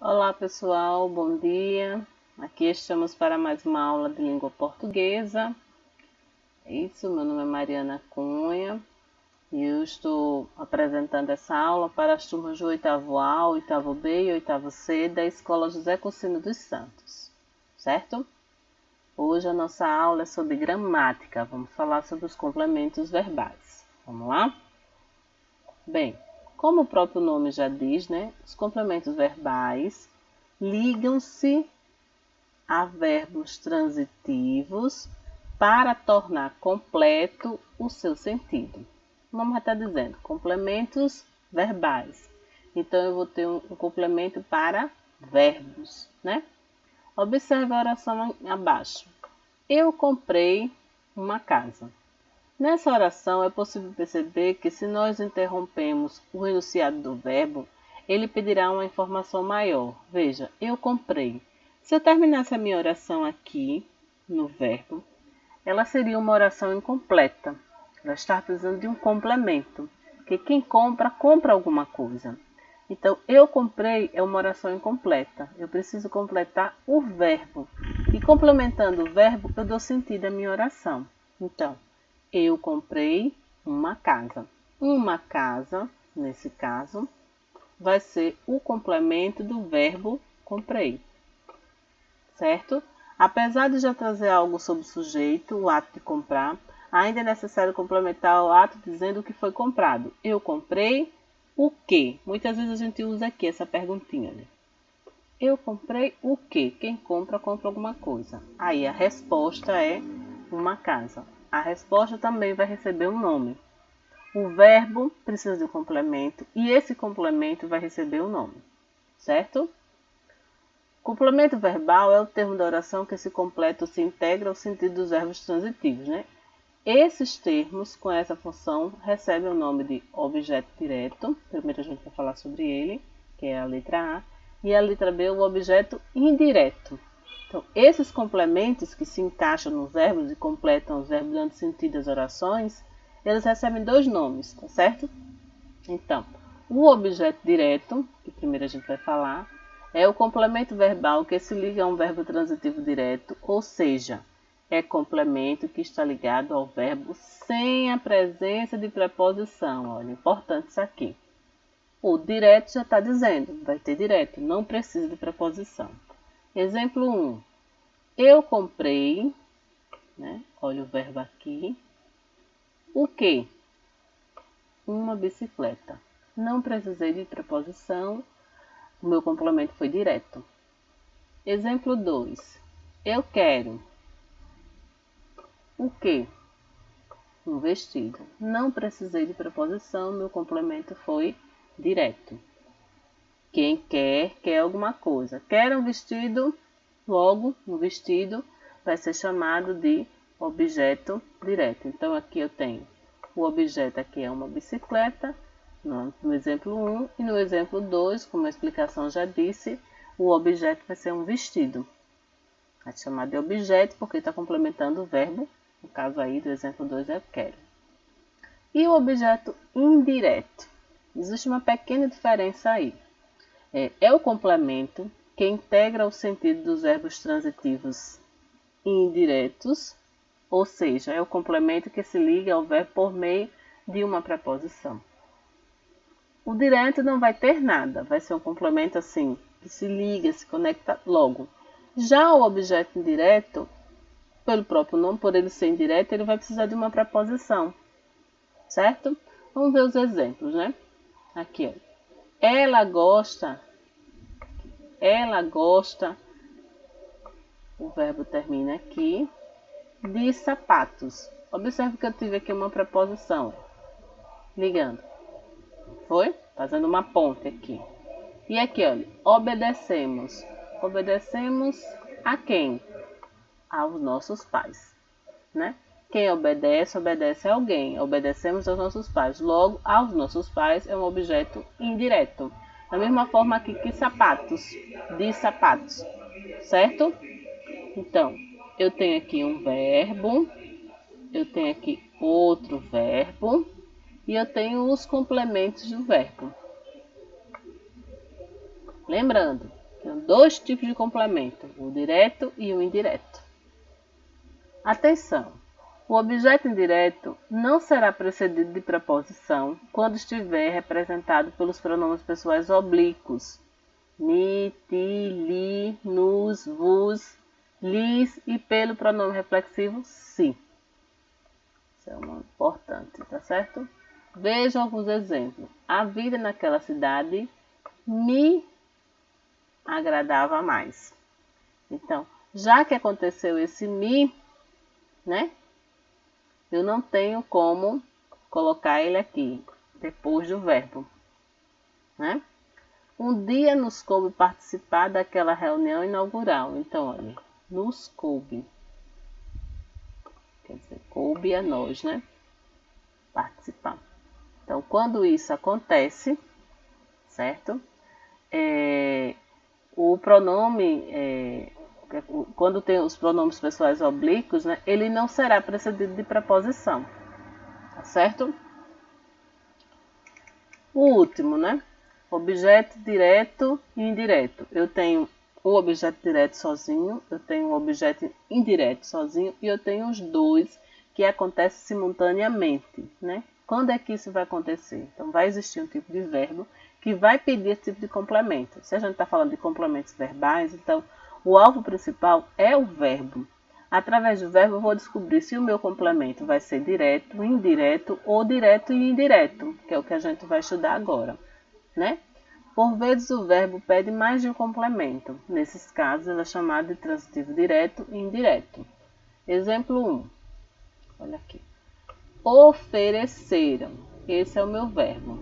Olá pessoal, bom dia. Aqui estamos para mais uma aula de língua portuguesa. É isso, meu nome é Mariana Cunha e eu estou apresentando essa aula para as turmas do 8º A, 8º B e 8º C da Escola José Cursino dos Santos, certo? Hoje a nossa aula é sobre gramática, vamos falar sobre os complementos verbais. Vamos lá? Bem, como o próprio nome já diz, né? Os complementos verbais ligam-se a verbos transitivos para tornar completo o seu sentido. O nome já está dizendo, complementos verbais. Então, eu vou ter um complemento para verbos, né? Observe a oração abaixo. Eu comprei uma casa. Nessa oração, é possível perceber que se nós interrompemos o enunciado do verbo, ele pedirá uma informação maior. Veja, eu comprei. Se eu terminasse a minha oração aqui, no verbo, ela seria uma oração incompleta. Ela está precisando de um complemento, porque quem compra, compra alguma coisa. Então, eu comprei é uma oração incompleta. Eu preciso completar o verbo. E complementando o verbo, eu dou sentido à minha oração. Então, eu comprei uma casa. Uma casa, nesse caso, vai ser o complemento do verbo comprei, certo? Apesar de já trazer algo sobre o sujeito, o ato de comprar, ainda é necessário complementar o ato dizendo o que foi comprado. Eu comprei o quê? Muitas vezes a gente usa aqui essa perguntinha, né? Eu comprei o quê? Quem compra, compra alguma coisa. Aí a resposta é uma casa. A resposta também vai receber um nome. O verbo precisa de um complemento e esse complemento vai receber um nome, certo? Complemento verbal é o termo da oração que se completa ou se integra ao sentido dos verbos transitivos, né? Esses termos, com essa função, recebem o nome de objeto direto. Primeiro a gente vai falar sobre ele, que é a letra A, e a letra B, o objeto indireto. Então, esses complementos que se encaixam nos verbos e completam os verbos dando sentido às orações, eles recebem dois nomes, tá certo? Então, o objeto direto, que primeiro a gente vai falar, é o complemento verbal que se liga a um verbo transitivo direto, ou seja, é complemento que está ligado ao verbo sem a presença de preposição. Olha, importante isso aqui. O direto já está dizendo, vai ter direto, não precisa de preposição. Exemplo 1. Eu comprei, né? Olha o verbo aqui. O quê? Uma bicicleta. Não precisei de preposição, o meu complemento foi direto. Exemplo 2. Eu quero. O quê? Um vestido. Não precisei de preposição, meu complemento foi direto. Quem quer, quer alguma coisa. Quer um vestido, logo, um vestido vai ser chamado de objeto direto. Então, aqui eu tenho o objeto aqui é uma bicicleta, no exemplo 1, e no exemplo 2, como a explicação já disse, o objeto vai ser um vestido. Vai ser chamado de objeto porque está complementando o verbo, no caso aí do exemplo 2 é quero. E o objeto indireto? Existe uma pequena diferença aí. É o complemento que integra o sentido dos verbos transitivos indiretos, ou seja, é o complemento que se liga ao verbo por meio de uma preposição. O direto não vai ter nada, vai ser um complemento assim, que se liga, se conecta logo. Já o objeto indireto, pelo próprio nome, por ele ser indireto, ele vai precisar de uma preposição, certo? Vamos ver os exemplos, né? Aqui, ó. Ela gosta, o verbo termina aqui, de sapatos. Observe que eu tive aqui uma preposição, ligando. Foi? Fazendo uma ponte aqui. E aqui, olha, obedecemos. Obedecemos a quem? Aos nossos pais, né? Quem obedece, obedece a alguém. Obedecemos aos nossos pais. Logo, aos nossos pais é um objeto indireto. Da mesma forma aqui que sapatos, de sapatos, certo? Então, eu tenho aqui um verbo, eu tenho aqui outro verbo e eu tenho os complementos do verbo. Lembrando Tenho dois tipos de complemento, o direto e o indireto. Atenção! O objeto indireto não será precedido de preposição quando estiver representado pelos pronomes pessoais oblíquos. Mi, ti, li, nos, vos, lis e pelo pronome reflexivo si. Isso é muito importante, tá certo? Vejam alguns exemplos. A vida naquela cidade me agradava mais. Então, já que aconteceu esse me, né? Eu não tenho como colocar ele aqui, depois do verbo, né? Um dia nos coube participar daquela reunião inaugural. Então, olha, nos coube. Quer dizer, coube a nós, né? Participar. Então, quando isso acontece, certo? O pronome, quando tem os pronomes pessoais oblíquos, né? Ele não será precedido de preposição, tá certo? O último, né? Objeto direto e indireto. Eu tenho o objeto direto sozinho, eu tenho o objeto indireto sozinho e eu tenho os dois que acontecem simultaneamente, né? Quando é que isso vai acontecer? Então, vai existir um tipo de verbo que vai pedir esse tipo de complemento. Se a gente está falando de complementos verbais, então o alvo principal é o verbo. Através do verbo, eu vou descobrir se o meu complemento vai ser direto, indireto ou direto e indireto, que é o que a gente vai estudar agora, né? Por vezes, o verbo pede mais de um complemento. Nesses casos, ele é chamado de transitivo direto e indireto. Exemplo 1. Olha aqui. Ofereceram. Esse é o meu verbo.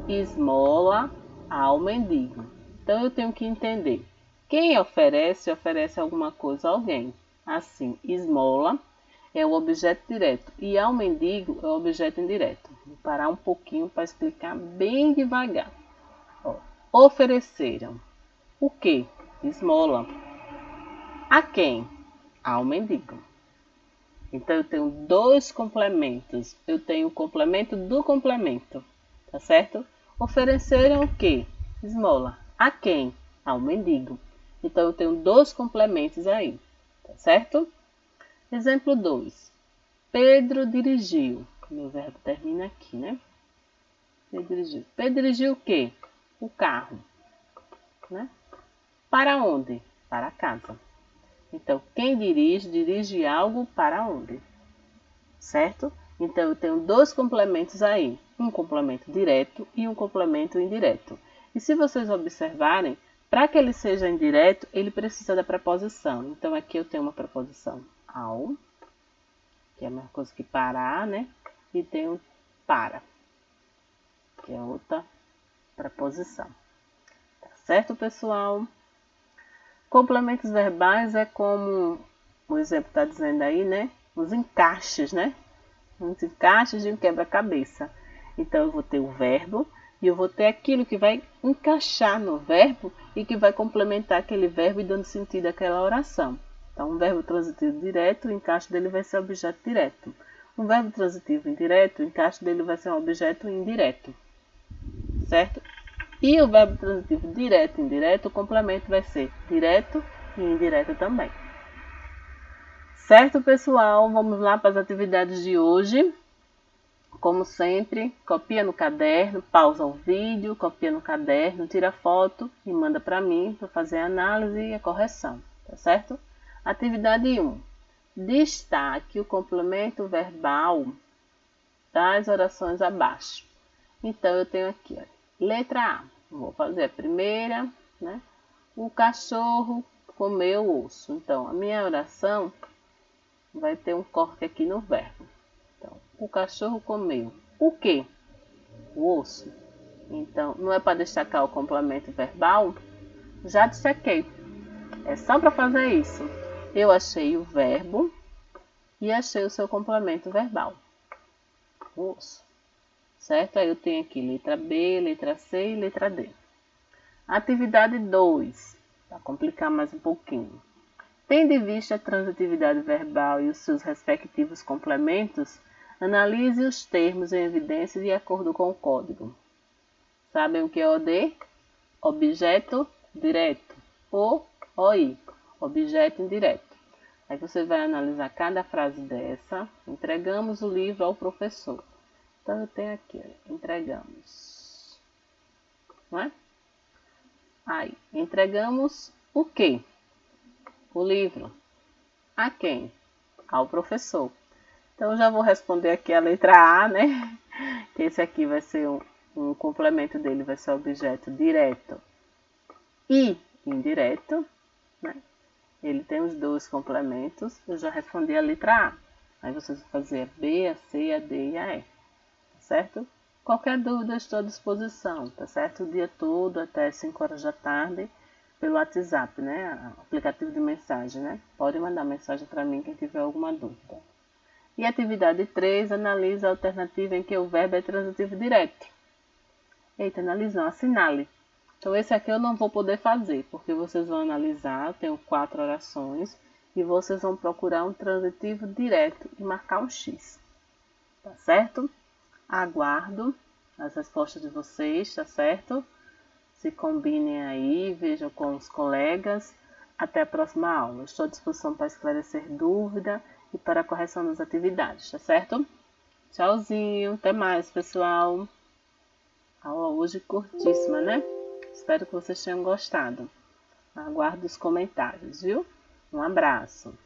Esmola ao mendigo. Então, eu tenho que entender. Quem oferece, oferece alguma coisa a alguém. Assim, esmola é o objeto direto e ao mendigo é o objeto indireto. Vou parar um pouquinho para explicar bem devagar. Ó, ofereceram. O que? Esmola. A quem? Ao mendigo. Então, eu tenho dois complementos. Eu tenho o complemento do complemento. Tá certo? Ofereceram o que? Esmola. A quem? Ao mendigo. Então, eu tenho dois complementos aí. Tá certo? Exemplo 2. Pedro dirigiu. Meu verbo termina aqui, né? Pedro dirigiu. Pedro dirigiu o quê? O carro. Né? Para onde? Para casa. Então, quem dirige, dirige algo para onde? Certo? Então, eu tenho dois complementos aí. Um complemento direto e um complemento indireto. E se vocês observarem, para que ele seja indireto, ele precisa da preposição. Então, aqui eu tenho uma preposição ao, que é a mesma coisa que parar, né? E tenho para, que é outra preposição. Tá certo, pessoal? Complementos verbais é como o exemplo está dizendo aí, né? Os encaixes, né? Os encaixes de um quebra-cabeça. Então, eu vou ter o verbo e eu vou ter aquilo que vai encaixar no verbo e que vai complementar aquele verbo e dando sentido àquela oração. Então, um verbo transitivo direto, o encaixe dele vai ser objeto direto. Um verbo transitivo indireto, o encaixe dele vai ser um objeto indireto. Certo? E o verbo transitivo direto e indireto, o complemento vai ser direto e indireto também. Certo, pessoal? Vamos lá para as atividades de hoje. Como sempre, copia no caderno, pausa o vídeo, copia no caderno, tira foto e manda para mim para fazer a análise e a correção, tá certo? Atividade 1. Destaque o complemento verbal das orações abaixo. Então, eu tenho aqui, ó, letra A. Vou fazer a primeira, né? O cachorro comeu o osso. Então, a minha oração vai ter um corte aqui no verbo. Então, o cachorro comeu o quê? O osso. Então, não é para destacar o complemento verbal? Já destaquei. É só para fazer isso. Eu achei o verbo e achei o seu complemento verbal. O osso. Certo? Aí eu tenho aqui letra B, letra C e letra D. Atividade 2. Para complicar mais um pouquinho. Tendo em vista a transitividade verbal e os seus respectivos complementos, analise os termos em evidência de acordo com o código. Sabem o que é OD? Objeto direto. OI, objeto indireto. Aí você vai analisar cada frase dessa. Entregamos o livro ao professor. Então eu tenho aqui, entregamos. Não é? Aí, entregamos o quê? O livro. A quem? Ao professor. Então eu já vou responder aqui a letra A, né? Que esse aqui vai ser um complemento dele, vai ser objeto direto e indireto, né? Ele tem os dois complementos. Eu já respondi a letra A. Aí vocês vão fazer a B, a C, a D e a E. Tá certo? Qualquer dúvida, estou à disposição, tá certo? O dia todo, até 5 horas da tarde, pelo WhatsApp, né? Aplicativo de mensagem, né? Pode mandar mensagem para mim quem tiver alguma dúvida. E atividade 3, analisa a alternativa em que o verbo é transitivo direto. Eita, analisa não, assinale. Então esse aqui eu não vou poder fazer, porque vocês vão analisar, eu tenho 4 orações, e vocês vão procurar um transitivo direto e marcar um X. Tá certo? Aguardo as respostas de vocês, tá certo? Se combinem aí, vejam com os colegas. Até a próxima aula. Estou à disposição para esclarecer dúvida e para a correção das atividades, tá certo? Tchauzinho, até mais, pessoal. Aula hoje curtíssima, né? Espero que vocês tenham gostado. Aguardo os comentários, viu? Um abraço.